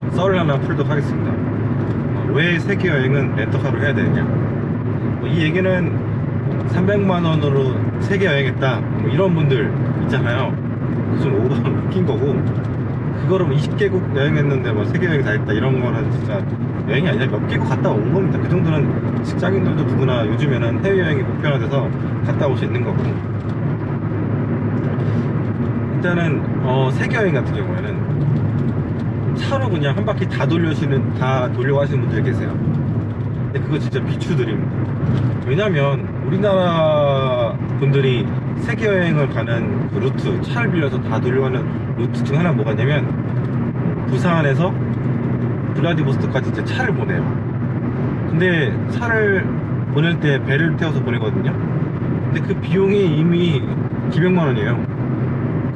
썰을 하나 풀도록 하겠습니다. 왜 세계 여행은 렌터카로 해야 되느냐? 이 얘기는 300만 원으로 세계 여행했다 뭐 이런 분들 있잖아요. 좀 오버는 웃긴 거고, 그거를 뭐 20개국 여행했는데 뭐 세계 여행 다 했다 이런 거는 진짜 여행이 아니라 몇 개국 갔다 온 겁니다. 그 정도는 직장인들도 누구나 요즘에는 해외여행이 보편화돼서 갔다 올 수 있는 거고. 일단은 세계 여행 같은 경우에는 차로 그냥 한 바퀴 다 돌려고 하시는 분들이 계세요. 근데 그거 진짜 비추드립니다. 왜냐면 우리나라 분들이 세계 여행을 가는 그 루트, 차를 빌려서 다 돌려가는 루트 중 하나 뭐가 있냐면, 부산에서 블라디보스토크까지 이제 차를 보내요. 근데 차를 보낼 때 배를 태워서 보내거든요. 근데 그 비용이 이미 기백만 원이에요.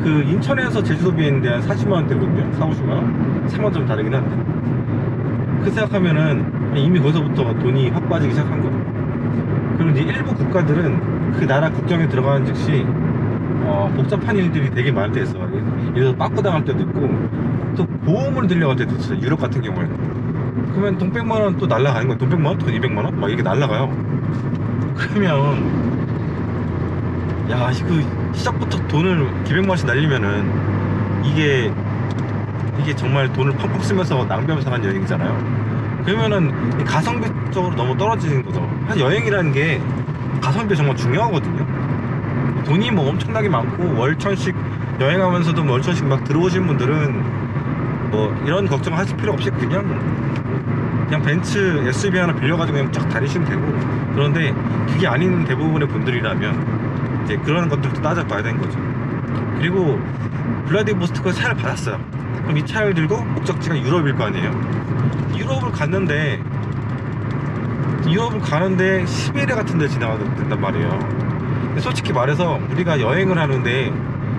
그 인천에서 제주도 비행인데 한 40만 원대거든요. 4, 50만 원? 3만 원 좀 다르긴 한데, 그 생각하면은 이미 거기서부터 돈이 확 빠지기 시작한 거죠. 그리고 이제 일부 국가들은 그 나라 국경에 들어가는 즉시 복잡한 일들이 되게 많을 때 있어. 예를 들어서 빠꾸 당할 때도 있고, 또 보험을 들려갈 때도 있어요. 유럽 같은 경우에는. 그러면 돈 100만 원 또 날라가는 거야. 돈 100만 원? 돈 200만 원? 막 이렇게 날라가요. 그러면 야, 그 시작부터 돈을 기백만 원씩 날리면은 이게 정말 돈을 펑펑 쓰면서 낭비하면서 간 여행이잖아요. 그러면은 가성비 쪽으로 너무 떨어지는 거죠. 사실 여행이라는 게 가성비가 정말 중요하거든요. 돈이 뭐 엄청나게 많고 월천씩 여행하면서도 뭐 월천씩 막 들어오신 분들은 뭐 이런 걱정 하실 필요 없이 그냥 벤츠 SUV 하나 빌려가지고 그냥 쫙 다니시면 되고. 그런데 그게 아닌 대부분의 분들이라면 이제 그런 것들도 따져봐야 되는 거죠. 그리고 블라디보스토크에 차를 받았어요. 그럼 이 차를 들고 목적지가 유럽일 거 아니에요. 유럽을 가는데 시베리아 같은 데 지나가야 된단 말이에요. 근데 솔직히 말해서 우리가 여행을 하는데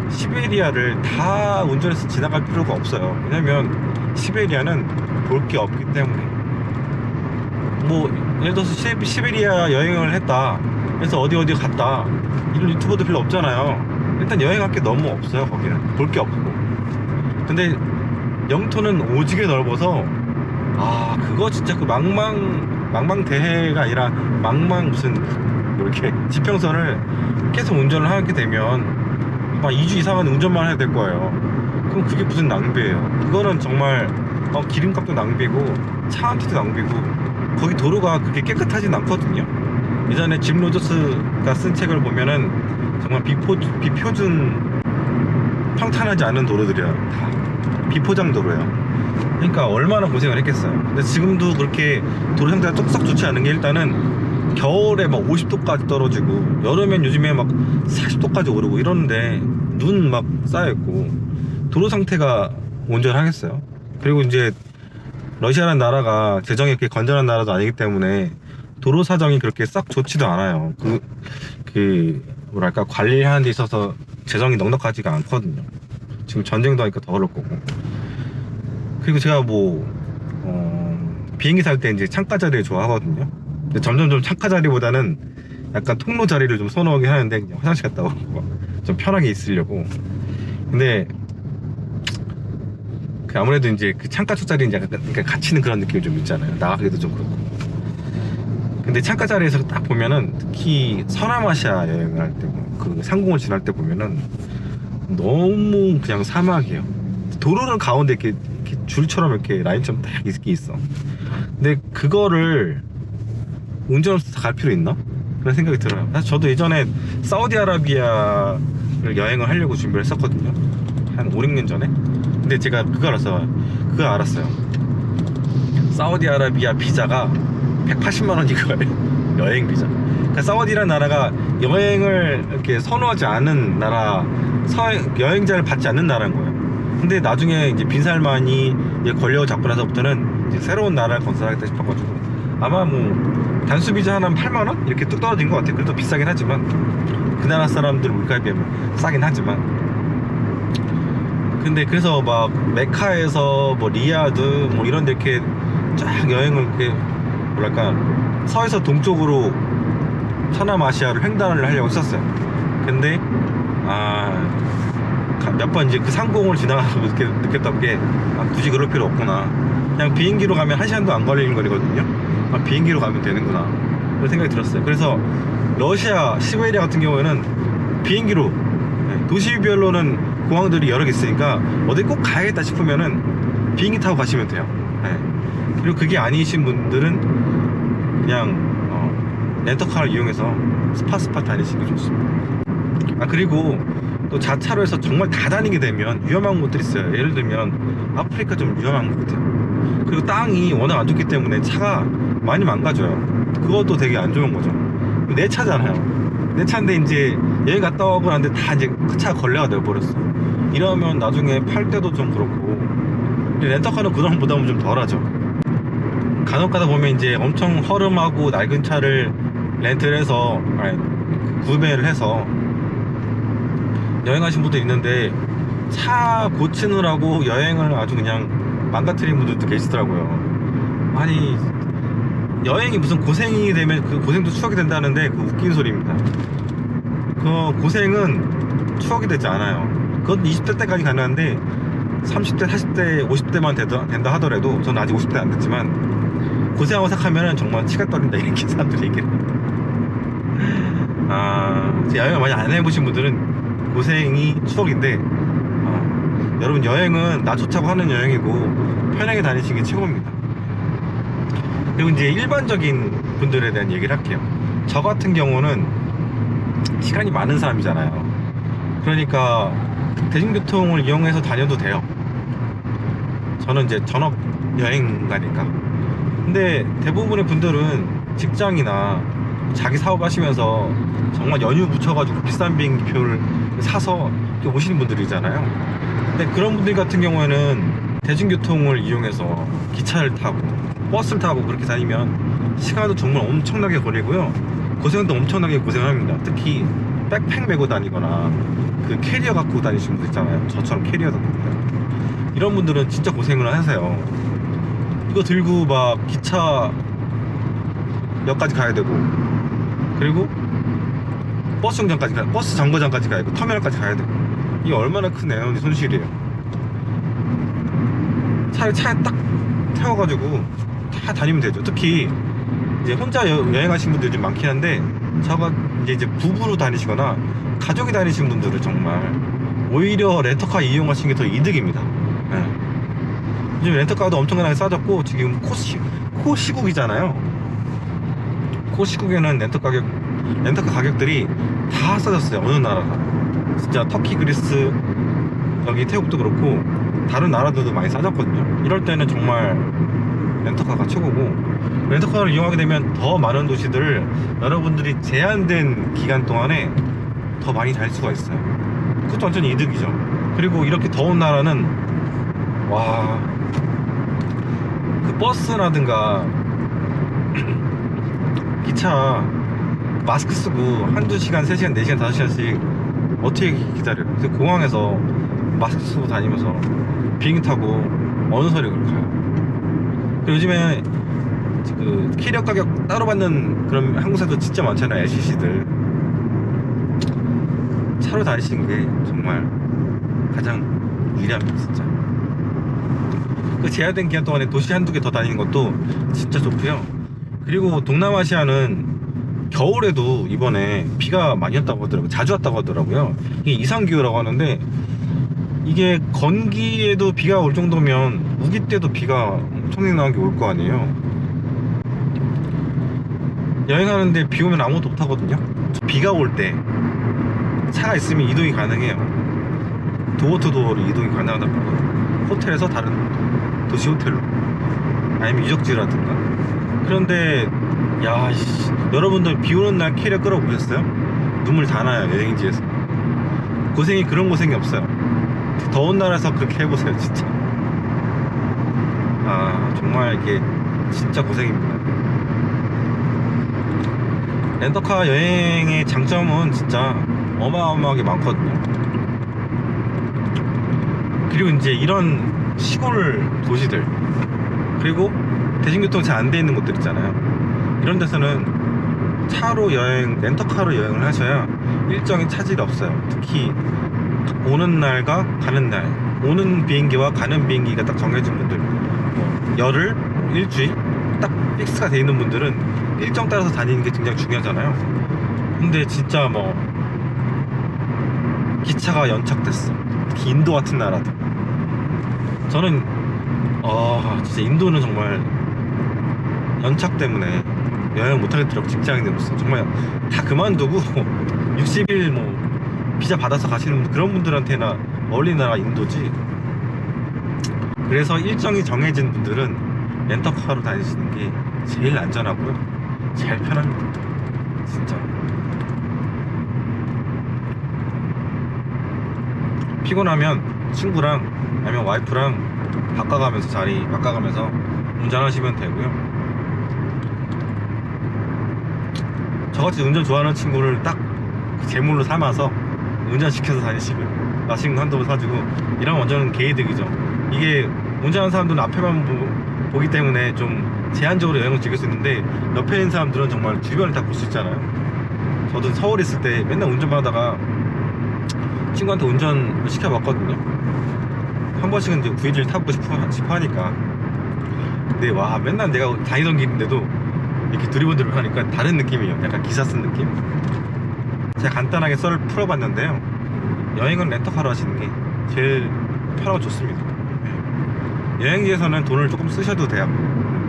시베리아를 다 운전해서 지나갈 필요가 없어요. 왜냐면 시베리아는 볼 게 없기 때문에. 뭐 예를 들어서 시베리아 여행을 했다, 그래서 어디 갔다, 이런 유튜버도 별로 없잖아요. 일단 여행할 게 너무 없어요. 거기는 볼 게 없고. 근데 영토는 오지게 넓어서 그거 진짜 그 망망대해가 아니라 무슨 뭐 이렇게 지평선을 계속 운전을 하게 되면 막 2주 이상은 운전만 해야 될 거예요. 그럼 그게 무슨 낭비예요. 그거는 정말 기름값도 낭비고 차한테도 낭비고, 거기 도로가 그렇게 깨끗하진 않거든요. 예전에 짐 로저스가 쓴 책을 보면은 정말 비표준 평탄하지 않은 도로들이야. 다 비포장 도로야. 그러니까 얼마나 고생을 했겠어요. 근데 지금도 그렇게 도로 상태가 뚝싹 좋지 않은 게, 일단은 겨울에 막 50도까지 떨어지고, 여름엔 요즘에 막 40도까지 오르고 이러는데 눈 막 쌓여있고, 도로 상태가 온전하겠어요. 그리고 이제 러시아라는 나라가 재정이 그렇게 건전한 나라도 아니기 때문에 도로 사정이 그렇게 싹 좋지도 않아요. 뭐랄까, 관리하는 데 있어서 재정이 넉넉하지가 않거든요. 지금 전쟁도 하니까 더 그럴 거고. 그리고 제가 비행기 탈 때 이제 창가 자리를 좋아하거든요. 근데 점점 창가 자리보다는 약간 통로 자리를 좀 선호하긴 하는데, 그냥 화장실 갔다 오고 좀 편하게 있으려고. 근데 아무래도 이제 그 창가 쪽 자리는 약간 그러니까 갇히는 그런 느낌이 좀 있잖아요. 나가기도 좀 그렇고. 근데 창가 자리에서 딱 보면은, 특히 서남아시아 여행을 할 때, 그 상공을 지날 때 보면은 너무 그냥 사막이에요. 도로는 가운데 이렇게 줄처럼 이렇게 라인처럼 딱 있어. 근데 그거를 운전하면서 다 갈 필요 있나? 그런 생각이 들어요. 사실 저도 예전에 사우디아라비아를 여행을 하려고 준비를 했었거든요. 한 5, 6년 전에. 근데 제가 그거 알았어요. 사우디아라비아 비자가 180만 원인 거예요. 여행 비자. 그러니까 사우디라는 나라가 여행을 이렇게 선호하지 않은 나라, 여행자를 받지 않는 나라인 거예요. 근데 나중에 이제 빈살만이 권력을 잡고 나서부터는 이제 새로운 나라를 건설하겠다 싶어가지고, 아마 뭐 단수 비자 하나 8만 원? 이렇게 뚝 떨어진 것 같아요. 그래도 비싸긴 하지만, 그 나라 사람들 물가에 비하면 싸긴 하지만. 근데 그래서 막 메카에서 뭐 리야드 뭐 이런 데 이렇게 쫙 여행을 이렇게 뭐랄까 서에서 동쪽으로 서남아시아를 횡단을 하려고 했었어요. 근데 몇 번 이제 그 상공을 지나가서 느꼈던 게 굳이 그럴 필요 없구나. 그냥 비행기로 가면 1시간도 안 걸리는 거리거든요. 아, 비행기로 가면 되는구나 그런 생각이 들었어요. 그래서 러시아 시베리아 같은 경우에는 비행기로, 도시별로는 공항들이 여러 개 있으니까 어디 꼭 가야겠다 싶으면은 비행기 타고 가시면 돼요. 그리고 그게 아니신 분들은 그냥 렌터카를 이용해서 스파 다니시는 게 좋습니다. 아, 그리고 또 자차로 해서 정말 다 다니게 되면 위험한 곳들이 있어요. 예를 들면 아프리카 좀 위험한 것 같아요. 그리고 땅이 워낙 안 좋기 때문에 차가 많이 망가져요. 그것도 되게 안 좋은 거죠. 내 차잖아요. 내 차인데 이제 여행 갔다 오고 나는데 다 이제 그 차가 걸레가 되어버렸어. 이러면 나중에 팔 때도 좀 그렇고, 렌터카는 그런 부담은 좀 덜하죠. 간혹 가다 보면 이제 엄청 허름하고 낡은 차를 렌트를 해서, 구매를 해서 여행하신 분도 있는데 차 고치느라고 여행을 아주 그냥 망가뜨린 분들도 계시더라고요. 아니, 여행이 무슨 고생이 되면 그 고생도 추억이 된다는데 그 웃긴 소리입니다. 그 고생은 추억이 되지 않아요. 그건 20대 때까지 가능한데 30대, 40대, 50대만 된다 하더라도, 저는 아직 50대 안 됐지만 고생하고 생각하면 정말 치가 떨린다 이렇게 사람들이 얘기를 합니다. 여행을 많이 안 해보신 분들은 고생이 추억인데, 여러분 여행은 나 좋다고 하는 여행이고 편하게 다니시는 게 최고입니다. 그리고 이제 일반적인 분들에 대한 얘기를 할게요. 저 같은 경우는 시간이 많은 사람이잖아요. 그러니까 대중교통을 이용해서 다녀도 돼요. 저는 이제 전업 여행가니까. 근데 대부분의 분들은 직장이나 자기 사업 하시면서 정말 연휴 붙여가지고 비싼 비행기표를 사서 이렇게 오시는 분들이잖아요. 근데 그런 분들 같은 경우에는 대중교통을 이용해서 기차를 타고 버스를 타고 그렇게 다니면 시간도 정말 엄청나게 걸리고요, 고생도 엄청나게 고생합니다. 특히 백팩 메고 다니거나 그 캐리어 갖고 다니시는 분들 있잖아요. 저처럼 캐리어 갖고 다니는 이런 분들은 진짜 고생을 하세요. 이거 들고 막 기차 역까지 가야 되고, 그리고 버스 정거장까지 버스 정거장까지 가야 되고, 터미널까지 가야 되고, 이게 얼마나 큰 에너지 손실이에요. 차에 딱 태워가지고 다 다니면 되죠. 특히 이제 혼자 여행하시는 분들이 좀 많긴 한데, 저가 이제 부부로 다니시거나 가족이 다니시는 분들은 정말 오히려 렌터카 이용하시는 게 더 이득입니다. 요즘 렌터카도 엄청나게 싸졌고, 지금 코시국이잖아요. 코시국에는 렌터카 가격들이 다 싸졌어요. 어느 나라가. 진짜 터키, 그리스, 여기 태국도 그렇고 다른 나라들도 많이 싸졌거든요. 이럴 때는 정말 렌터카가 최고고, 렌터카를 이용하게 되면 더 많은 도시들을 여러분들이 제한된 기간 동안에 더 많이 달 수가 있어요. 그것도 완전 이득이죠. 그리고 이렇게 더운 나라는 그 버스라든가 기차 마스크 쓰고 한두 시간, 3시간, 4시간, 5시간씩 어떻게 기다려요? 그래서 공항에서 마스크 쓰고 다니면서 비행기 타고 어느 서리를 가요? 그리고 요즘에 그 캐리어 가격 따로 받는 그런 항공사도 진짜 많잖아요. LCC들. 차로 다니시는 게 정말 가장 유리합니다, 진짜. 그 제한된 기간 동안에 도시 한두 개 더 다니는 것도 진짜 좋고요. 그리고 동남아시아는 겨울에도 이번에 비가 많이 왔다고 하더라고요. 자주 왔다고 하더라고요. 이게 이상기후라고 하는데, 이게 건기에도 비가 올 정도면 우기 때도 비가 엄청나게 올 거 아니에요. 여행하는데 비 오면 아무것도 못 하거든요. 비가 올 때 차가 있으면 이동이 가능해요. 도어 투 도어로 이동이 가능하단 말이에요. 호텔에서 다른 도시 호텔로, 아니면 유적지라든가. 그런데 여러분들 비 오는 날 캐리어 끌어보셨어요? 눈물 다 나요. 여행지에서 고생이 그런 고생이 없어요. 더운 나라에서 그렇게 해보세요. 진짜 정말 이게 진짜 고생입니다. 렌터카 여행의 장점은 진짜 어마어마하게 많거든요. 그리고 이제 이런 시골 도시들, 그리고 대중교통이 잘 안 돼 있는 곳들 있잖아요. 이런 데서는 차로 렌터카로 여행을 하셔야 일정이 차질이 없어요. 특히 오는 날과 가는 날, 오는 비행기와 가는 비행기가 딱 정해진 분들, 열흘, 일주일 딱 픽스가 돼 있는 분들은 일정 따라서 다니는 게 굉장히 중요하잖아요. 근데 진짜 뭐 기차가 연착됐어. 특히 인도 같은 나라도. 저는 진짜 인도는 정말 연착 때문에 여행 못하겠더라고. 직장인으로서 정말 다 그만두고 60일 뭐 비자 받아서 가시는 그런 분들한테나 어울리는 나라가 인도지. 그래서 일정이 정해진 분들은 렌터카로 다니시는 게 제일 안전하고요, 제일 편합니다. 진짜 피곤하면 친구랑 아니면 와이프랑 바꿔가면서 자리 바꿔가면서 운전하시면 되고요. 저같이 운전 좋아하는 친구를 딱 제물로 삼아서 운전시켜서 다니시면 맛있는 거 한두 번 사주고 이러면 완전 개이득이죠. 이게 운전하는 사람들은 앞에만 보기 때문에 좀 제한적으로 여행을 즐길 수 있는데 옆에 있는 사람들은 정말 주변을 다 볼 수 있잖아요. 저도 서울에 있을 때 맨날 운전만 하다가 친구한테 운전을 시켜봤거든요. 한 번씩은 이제 구이를 타보고 싶어 하니까. 근데 와, 맨날 내가 다니던 길인데도 이렇게 두리번두리번 하니까 다른 느낌이에요. 약간 기사 쓴 느낌. 제가 간단하게 썰을 풀어봤는데요, 여행은 렌터카로 하시는 게 제일 편하고 좋습니다. 여행지에서는 돈을 조금 쓰셔도 돼요.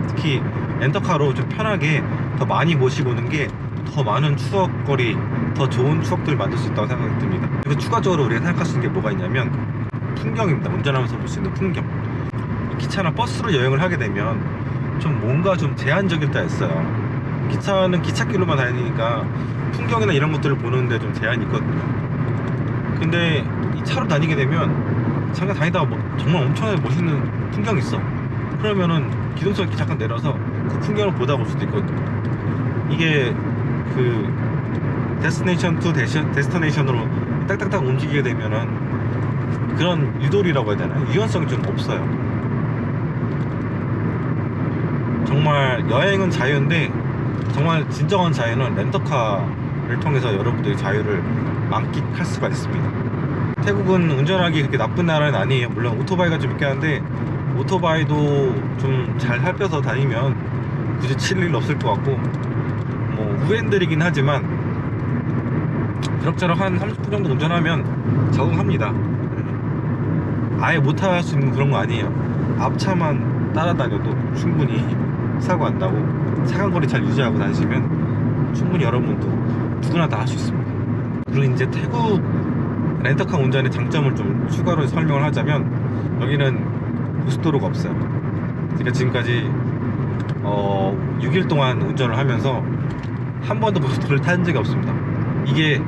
특히 렌터카로 좀 편하게 더 많이 모시고 오는 게 더 많은 추억거리, 더 좋은 추억들을 만들 수 있다고 생각이 듭니다. 그리고 추가적으로 우리가 생각할 수 있는 게 뭐가 있냐면 풍경입니다. 운전하면서 볼 수 있는 풍경. 기차나 버스로 여행을 하게 되면 좀 뭔가 좀 제한적일 때가 있어요. 기차는 기찻길로만 다니니까 풍경이나 이런 것들을 보는데 좀 제한이 있거든요. 근데 이 차로 다니게 되면 잠깐 다니다가 정말 엄청나게 멋있는 풍경이 있어. 그러면은 기동성 있게 잠깐 내려서 그 풍경을 보다 볼 수도 있거든요. 이게 그 데스티네이션 투 데스티네이션으로 딱딱딱 움직이게 되면은 그런 유도리라고 해야 되나? 유연성이 좀 없어요. 정말 여행은 자유인데 정말 진정한 자유는 렌터카를 통해서 여러분들이 자유를 만끽할 수가 있습니다. 태국은 운전하기 그렇게 나쁜 나라는 아니에요. 물론 오토바이가 좀 있긴 한데 오토바이도 좀 잘 살펴서 다니면 굳이 칠 일 없을 것 같고, 뭐 우엔들이긴 하지만 그럭저럭 한 30분 정도 운전하면 적응합니다. 아예 못할 수 있는 그런 거 아니에요. 앞차만 따라다녀도 충분히 사고 안 나고 차간거리 잘 유지하고 다니시면 충분히 여러분도 누구나 다 할 수 있습니다. 그리고 이제 태국 렌터카 운전의 장점을 좀 추가로 설명을 하자면, 여기는 고속도로가 없어요. 제가 지금까지 6일 동안 운전을 하면서 한 번도 고속도로를 탄 적이 없습니다. 이게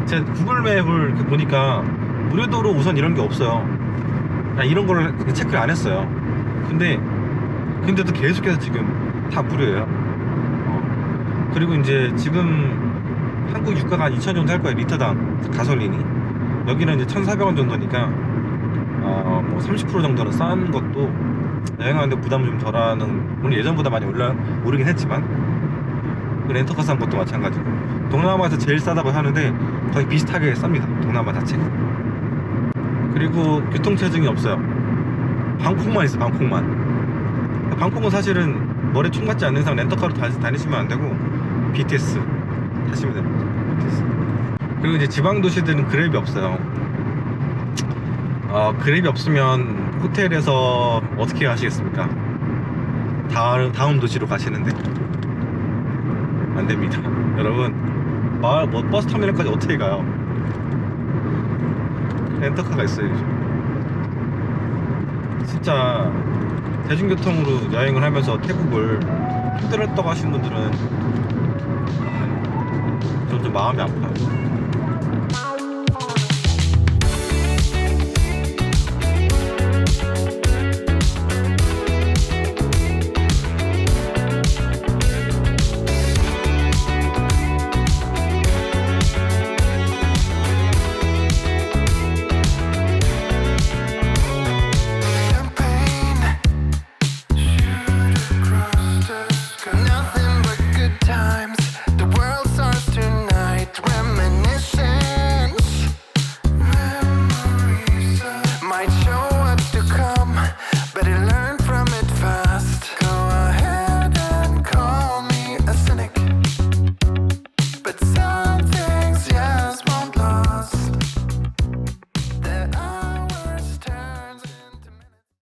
제가 구글맵을 이렇게 보니까 무료도로 우선 이런 게 없어요. 이런 거를 체크를 안 했어요. 근데도 계속해서 지금 다 무료예요. 그리고 이제 지금 한국 유가가 한 2,000원 정도 할 거예요, 리터당 가솔린이. 여기는 이제 1,400원 정도니까 뭐 30% 정도는 싼 것도 여행하는데 부담을 좀 덜하는, 물론 예전보다 많이 오르긴 했지만, 그 렌터카 싼 것도 마찬가지고. 동남아에서 제일 싸다고 하는데 거의 비슷하게 쌉니다, 동남아 자체가. 그리고 교통체증이 없어요. 방콕만 있어, 방콕만. 방콕은 사실은 머리에 총 맞지 않는 이상 렌터카로 다니시면 안 되고 BTS 타시면 됩니다. BTS. 그리고 이제 지방 도시들은 그랩이 없어요. 그랩이 없으면 호텔에서 어떻게 하시겠습니까? 다음 도시로 가시는데 안 됩니다. 여러분, 버스 터미널까지 어떻게 가요? 렌터카가 있어야죠. 진짜 대중교통으로 여행을 하면서 태국을 힘들었다고 하시는 분들은 좀 마음이 아파요.